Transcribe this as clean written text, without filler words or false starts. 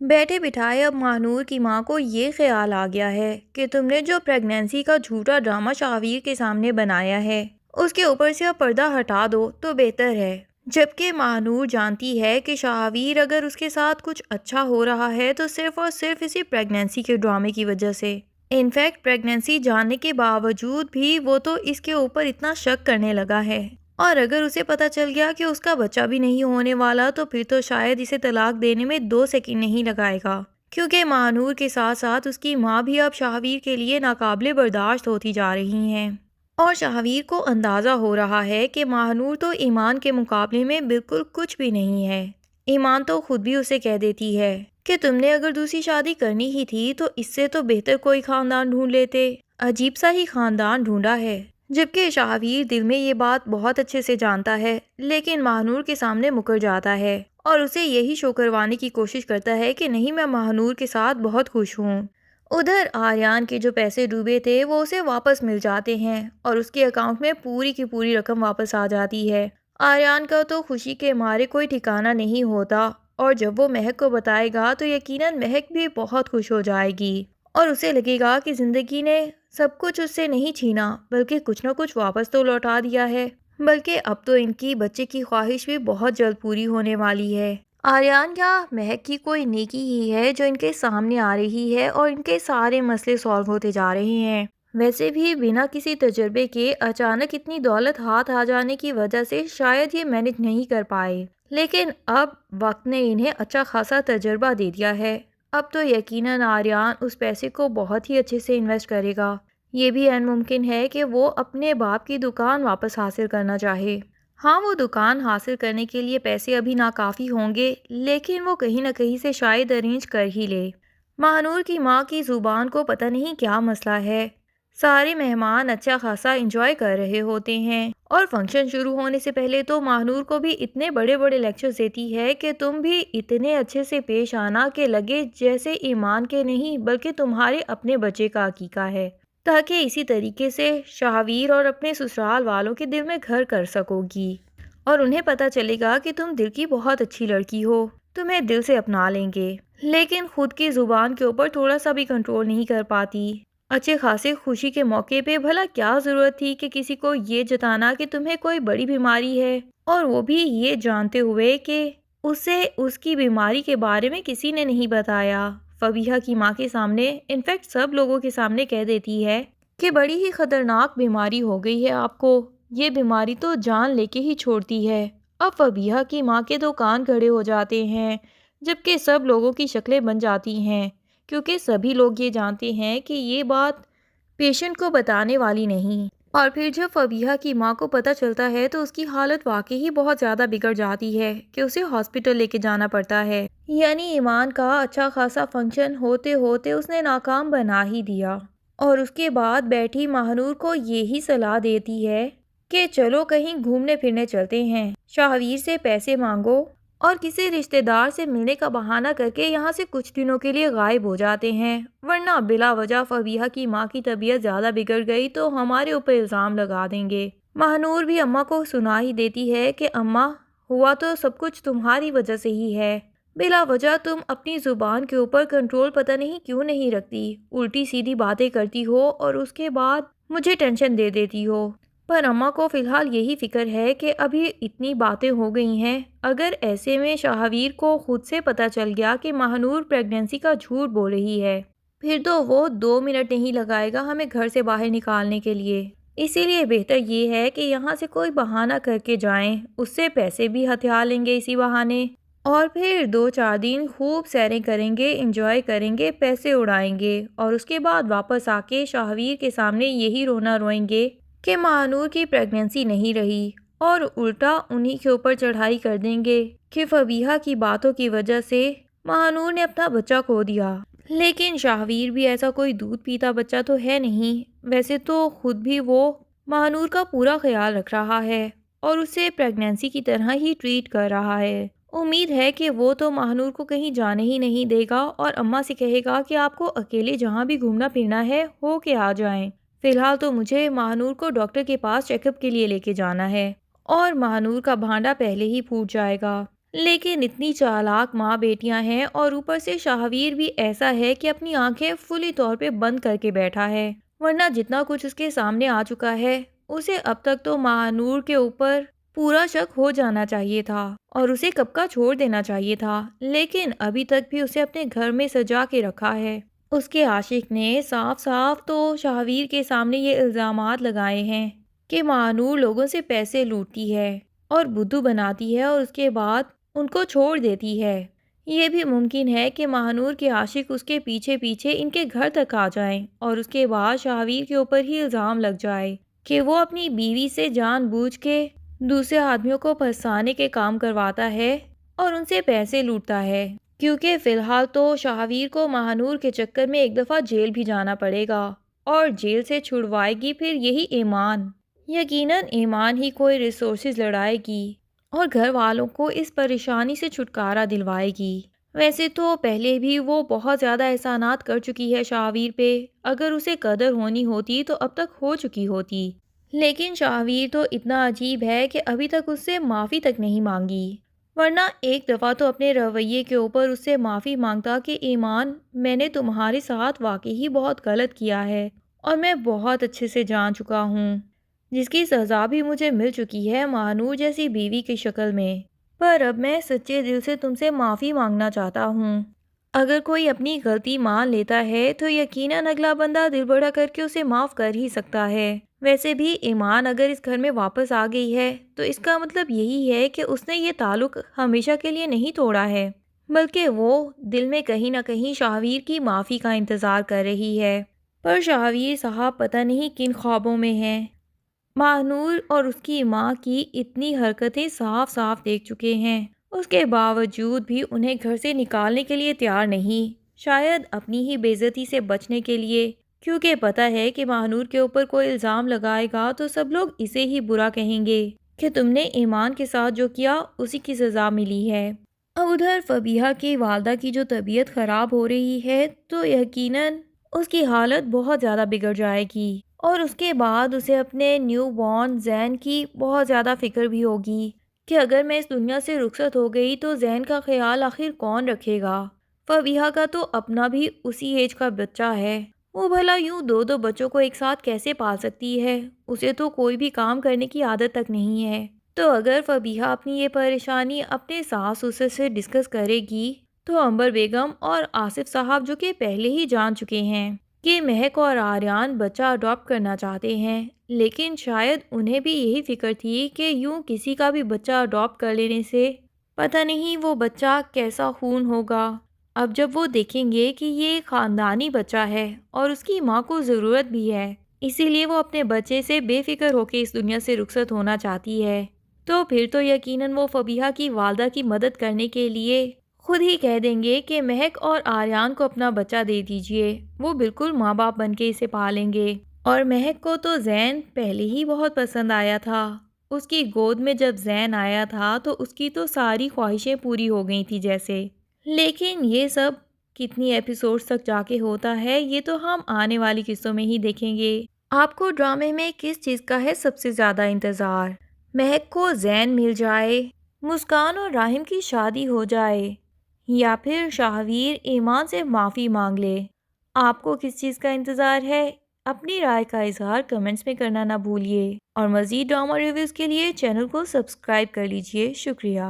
بیٹھے بٹھائے اب ماہنور کی ماں کو یہ خیال آ گیا ہے کہ تم نے جو پریگنینسی کا جھوٹا ڈرامہ شاہویر کے سامنے بنایا ہے اس کے اوپر سے اب پردہ ہٹا دو تو بہتر ہے۔ جبکہ ماہنور جانتی ہے کہ شاہویر اگر اس کے ساتھ کچھ اچھا ہو رہا ہے تو صرف اور صرف اسی پریگنینسی کے ڈرامے کی وجہ سے۔ انفیکٹ پریگنینسی جاننے کے باوجود بھی وہ تو اس کے اوپر اتنا شک کرنے لگا ہے، اور اگر اسے پتہ چل گیا کہ اس کا بچہ بھی نہیں ہونے والا تو پھر تو شاید اسے طلاق دینے میں 2 سیکنڈ نہیں لگائے گا، کیونکہ ماہنور کے ساتھ ساتھ اس کی ماں بھی اب شاہویر کے لیے ناقابل برداشت ہوتی جا رہی ہیں۔ اور شاہویر کو اندازہ ہو رہا ہے کہ ماہنور تو ایمان کے مقابلے میں بالکل کچھ بھی نہیں ہے۔ ایمان تو خود بھی اسے کہہ دیتی ہے کہ تم نے اگر دوسری شادی کرنی ہی تھی تو اس سے تو بہتر کوئی خاندان ڈھونڈ لیتے، عجیب سا ہی خاندان ڈھونڈا ہے۔ جبکہ شاہویر دل میں یہ بات بہت اچھے سے جانتا ہے، لیکن ماہنور کے سامنے مکر جاتا ہے اور اسے یہی شو کروانے کی کوشش کرتا ہے کہ نہیں، میں ماہنور کے ساتھ بہت خوش ہوں۔ ادھر آریان کے جو پیسے ڈوبے تھے وہ اسے واپس مل جاتے ہیں اور اس کے اکاؤنٹ میں پوری کی پوری رقم واپس آ جاتی ہے۔ آریان کا تو خوشی کے مارے کوئی ٹھکانہ نہیں ہوتا، اور جب وہ مہک کو بتائے گا تو یقیناً مہک بھی بہت خوش ہو جائے گی اور اسے لگے گا کہ زندگی نے سب کچھ اس سے نہیں چھینا بلکہ کچھ نہ کچھ واپس تو لوٹا دیا ہے، بلکہ اب تو ان کی بچے کی خواہش بھی بہت جلد پوری ہونے والی ہے۔ آریان یا مہک کی کوئی نیکی ہی ہے جو ان کے سامنے آ رہی ہے اور ان کے سارے مسئلے سالو ہوتے جا رہے ہیں۔ ویسے بھی بنا کسی تجربے کے اچانک اتنی دولت ہاتھ آ جانے کی وجہ سے شاید یہ مینج نہیں کر پائے، لیکن اب وقت نے انہیں اچھا خاصا تجربہ دے دیا ہے۔ اب تو یقیناً آریان اس پیسے کو بہت ہی اچھے سے انویسٹ کرے گا۔ یہ بھی عین ممکن ہے کہ وہ اپنے باپ کی دکان واپس حاصل کرنا چاہے۔ ہاں، وہ دکان حاصل کرنے کے لیے پیسے ابھی ناکافی ہوں گے، لیکن وہ کہیں نہ کہیں سے شاید ارینج کر ہی لے۔ ماہنور کی ماں کی زبان کو پتہ نہیں کیا مسئلہ ہے، سارے مہمان اچھا خاصا انجوائے کر رہے ہوتے ہیں اور فنکشن شروع ہونے سے پہلے تو ماہنور کو بھی اتنے بڑے بڑے لیکچرز دیتی ہے کہ تم بھی اتنے اچھے سے پیش آنا کہ لگے جیسے ایمان کے نہیں بلکہ تمہارے اپنے بچے کا عقیقہ ہے، تاکہ اسی طریقے سے شاہویر اور اپنے سسرال والوں کے دل میں گھر کر سکو گی اور انہیں پتہ چلے گا کہ تم دل کی بہت اچھی لڑکی ہو، تمہیں دل سے اپنا لیں گے۔ لیکن خود کی زبان کے اوپر تھوڑا سا بھی کنٹرول نہیں کر پاتی۔ اچھے خاصے خوشی کے موقع پہ بھلا کیا ضرورت تھی کہ کسی کو یہ جتانا کہ تمہیں کوئی بڑی بیماری ہے، اور وہ بھی یہ جانتے ہوئے کہ اسے اس کی بیماری کے بارے میں کسی نے نہیں بتایا۔ فبیہہ کی ماں کے سامنے، انفیکٹ سب لوگوں کے سامنے کہہ دیتی ہے کہ بڑی ہی خطرناک بیماری ہو گئی ہے آپ کو، یہ بیماری تو جان لے کے ہی چھوڑتی ہے۔ اب فبیہہ کی ماں کے دو کان کھڑے ہو جاتے ہیں، جبکہ سب لوگوں کی شکلیں بن جاتی ہیں، کیونکہ سبھی لوگ یہ جانتے ہیں کہ یہ بات پیشنٹ کو بتانے والی نہیں۔ اور پھر جب فبیہہ کی ماں کو پتہ چلتا ہے تو اس کی حالت واقعی ہی بہت زیادہ بگڑ جاتی ہے کہ اسے ہاسپٹل لے کے جانا پڑتا ہے۔ یعنی ایمان کا اچھا خاصا فنکشن ہوتے ہوتے اس نے ناکام بنا ہی دیا، اور اس کے بعد بیٹھی ماہنور کو یہی صلاح دیتی ہے کہ چلو کہیں گھومنے پھرنے چلتے ہیں، شاہویر سے پیسے مانگو اور کسی رشتہ دار سے ملنے کا بہانہ کر کے یہاں سے کچھ دنوں کے لیے غائب ہو جاتے ہیں، ورنہ بلا وجہ فبیہہ کی ماں کی طبیعت زیادہ بگڑ گئی تو ہمارے اوپر الزام لگا دیں گے۔ ماہنور بھی اماں کو سنا ہی دیتی ہے کہ اماں، ہوا تو سب کچھ تمہاری وجہ سے ہی ہے، بلا وجہ تم اپنی زبان کے اوپر کنٹرول پتہ نہیں کیوں نہیں رکھتی، الٹی سیدھی باتیں کرتی ہو اور اس کے بعد مجھے ٹینشن دے دیتی ہو۔ پر اماں کو فی الحال یہی فکر ہے کہ ابھی اتنی باتیں ہو گئی ہیں، اگر ایسے میں شاہویر کو خود سے پتہ چل گیا کہ ماہنور پریگنینسی کا جھوٹ بول رہی ہے، پھر تو وہ 2 منٹ نہیں لگائے گا ہمیں گھر سے باہر نکالنے کے لیے۔ اسی لیے بہتر یہ ہے کہ یہاں سے کوئی بہانہ کر کے جائیں، اس سے پیسے بھی ہتھیار لیں گے اسی بہانے، اور پھر 2-4 دن خوب سیریں کریں گے، انجوائے کریں گے، پیسے اڑائیں گے، اور اس کے بعد واپس آ کے شاہویر کے سامنے یہی رونا روئیں گے کہ ماہنور کی پریگنینسی نہیں رہی، اور الٹا انہی کے اوپر چڑھائی کر دیں گے کہ فبیہہ کی باتوں کی وجہ سے ماہنور نے اپنا بچہ کھو دیا۔ لیکن شاہویر بھی ایسا کوئی دودھ پیتا بچہ تو ہے نہیں، ویسے تو خود بھی وہ ماہنور کا پورا خیال رکھ رہا ہے اور اسے پریگنینسی کی طرح ہی ٹریٹ کر رہا ہے۔ امید ہے کہ وہ تو ماہنور کو کہیں جانے ہی نہیں دے گا اور اماں سے کہے گا کہ آپ کو اکیلے جہاں بھی گھومنا پھرنا ہے ہو کے آ جائیں، فی الحال تو مجھے ماہنور کو ڈاکٹر کے پاس چیک اپ کے لیے لے کے جانا ہے، اور ماہنور کا بھانڈا پہلے ہی پھوٹ جائے گا۔ لیکن اتنی چالاک ماں بیٹیاں ہیں اور اوپر سے شاہویر بھی ایسا ہے کہ اپنی آنکھیں فلی طور پہ بند کر کے بیٹھا ہے، ورنہ جتنا کچھ اس کے سامنے آ چکا ہے اسے اب تک تو مہانور کے اوپر پورا شک ہو جانا چاہیے تھا اور اسے کب کا چھوڑ دینا چاہیے تھا، لیکن ابھی تک بھی اسے اپنے گھر میں سجا کے رکھا ہے۔ اس کے عاشق نے صاف صاف تو شاہویر کے سامنے یہ الزامات لگائے ہیں کہ مہانور لوگوں سے پیسے لوٹتی ہے اور بدھو بناتی ہے اور اس کے بعد ان کو چھوڑ دیتی ہے۔ یہ بھی ممکن ہے کہ مہانور کے عاشق اس کے پیچھے پیچھے ان کے گھر تک آ جائیں اور اس کے بعد شاہویر کے اوپر ہی الزام لگ جائے کہ وہ اپنی بیوی سے جان بوجھ کے دوسرے آدمیوں کو پھنسانے کے کام کرواتا ہے اور ان سے پیسے لوٹتا ہے، کیونکہ فی الحال تو شاہویر کو مہانور کے چکر میں ایک دفعہ جیل بھی جانا پڑے گا اور جیل سے چھڑوائے گی پھر یہی ایمان۔ یقیناً ایمان ہی کوئی ریسورسز لڑائے گی اور گھر والوں کو اس پریشانی سے چھٹکارا دلوائے گی۔ ویسے تو پہلے بھی وہ بہت زیادہ احسانات کر چکی ہے شاہویر پہ، اگر اسے قدر ہونی ہوتی تو اب تک ہو چکی ہوتی، لیکن شاہویر تو اتنا عجیب ہے کہ ابھی تک اس سے معافی تک نہیں مانگی، ورنہ ایک دفعہ تو اپنے رویے کے اوپر اس سے معافی مانگتا کہ ایمان، میں نے تمہارے ساتھ واقعی بہت غلط کیا ہے اور میں بہت اچھے سے جان چکا ہوں، جس کی سزا بھی مجھے مل چکی ہے مہانور جیسی بیوی کی شکل میں، پر اب میں سچے دل سے تم سے معافی مانگنا چاہتا ہوں۔ اگر کوئی اپنی غلطی مان لیتا ہے تو یقیناً اگلا بندہ دل بڑا کر کے اسے معاف کر ہی سکتا ہے۔ ویسے بھی ایمان اگر اس گھر میں واپس آ گئی ہے تو اس کا مطلب یہی ہے کہ اس نے یہ تعلق ہمیشہ کے لیے نہیں توڑا ہے، بلکہ وہ دل میں کہیں نہ کہیں شاہویر کی معافی کا انتظار کر رہی ہے۔ پر شاہویر صاحب پتہ نہیں کن خوابوں میں ہیں۔ مہانور اور اس کی ماں کی اتنی حرکتیں صاف صاف دیکھ چکے ہیں، اس کے باوجود بھی انہیں گھر سے نکالنے کے لیے تیار نہیں، شاید اپنی ہی بے عزتی سے بچنے کے لیے، کیونکہ پتہ ہے کہ مہانور کے اوپر کوئی الزام لگائے گا تو سب لوگ اسے ہی برا کہیں گے کہ تم نے ایمان کے ساتھ جو کیا اسی کی سزا ملی ہے۔ اب ادھر فبیہہ کی والدہ کی جو طبیعت خراب ہو رہی ہے تو یقیناً اس کی حالت بہت زیادہ بگڑ جائے گی اور اس کے بعد اسے اپنے نیو بورن زین کی بہت زیادہ فکر بھی ہوگی کہ اگر میں اس دنیا سے رخصت ہو گئی تو زین کا خیال آخر کون رکھے گا۔ فبیہہ کا تو اپنا بھی اسی ایج کا بچہ ہے، وہ بھلا یوں دو بچوں کو ایک ساتھ کیسے پال سکتی ہے، اسے تو کوئی بھی کام کرنے کی عادت تک نہیں ہے۔ تو اگر فبیہہ اپنی یہ پریشانی اپنے ساس سسر سے ڈسکس کرے گی تو عنبر بیگم اور آصف صاحب جو کہ پہلے ہی جان چکے ہیں کہ مہک اور آریان بچہ اڈاپٹ کرنا چاہتے ہیں، لیکن شاید انہیں بھی یہی فکر تھی کہ یوں کسی کا بھی بچہ اڈاپٹ کر لینے سے پتہ نہیں وہ بچہ کیسا خون ہوگا۔ اب جب وہ دیکھیں گے کہ یہ خاندانی بچہ ہے اور اس کی ماں کو ضرورت بھی ہے، اسی لیے وہ اپنے بچے سے بے فکر ہو کے اس دنیا سے رخصت ہونا چاہتی ہے، تو پھر تو یقیناً وہ فبیہہ کی والدہ کی مدد کرنے کے لیے خود ہی کہہ دیں گے کہ مہک اور آریان کو اپنا بچہ دے دیجئے، وہ بالکل ماں باپ بن کے اسے پالیں گے۔ اور مہک کو تو زین پہلے ہی بہت پسند آیا تھا، اس کی گود میں جب زین آیا تھا تو اس کی تو ساری خواہشیں پوری ہو گئی تھی جیسے۔ لیکن یہ سب کتنی ایپیسوڈز تک جا کے ہوتا ہے یہ تو ہم آنے والی قصوں میں ہی دیکھیں گے۔ آپ کو ڈرامے میں کس چیز کا ہے سب سے زیادہ انتظار؟ مہک کو زین مل جائے، مسکان اور راحم کی شادی ہو جائے، یا پھر شاہویر ایمان سے معافی مانگ لے؟ آپ کو کس چیز کا انتظار ہے؟ اپنی رائے کا اظہار کمنٹس میں کرنا نہ بھولیے اور مزید ڈرامہ ریویوز کے لیے چینل کو سبسکرائب کر لیجئے۔ شکریہ۔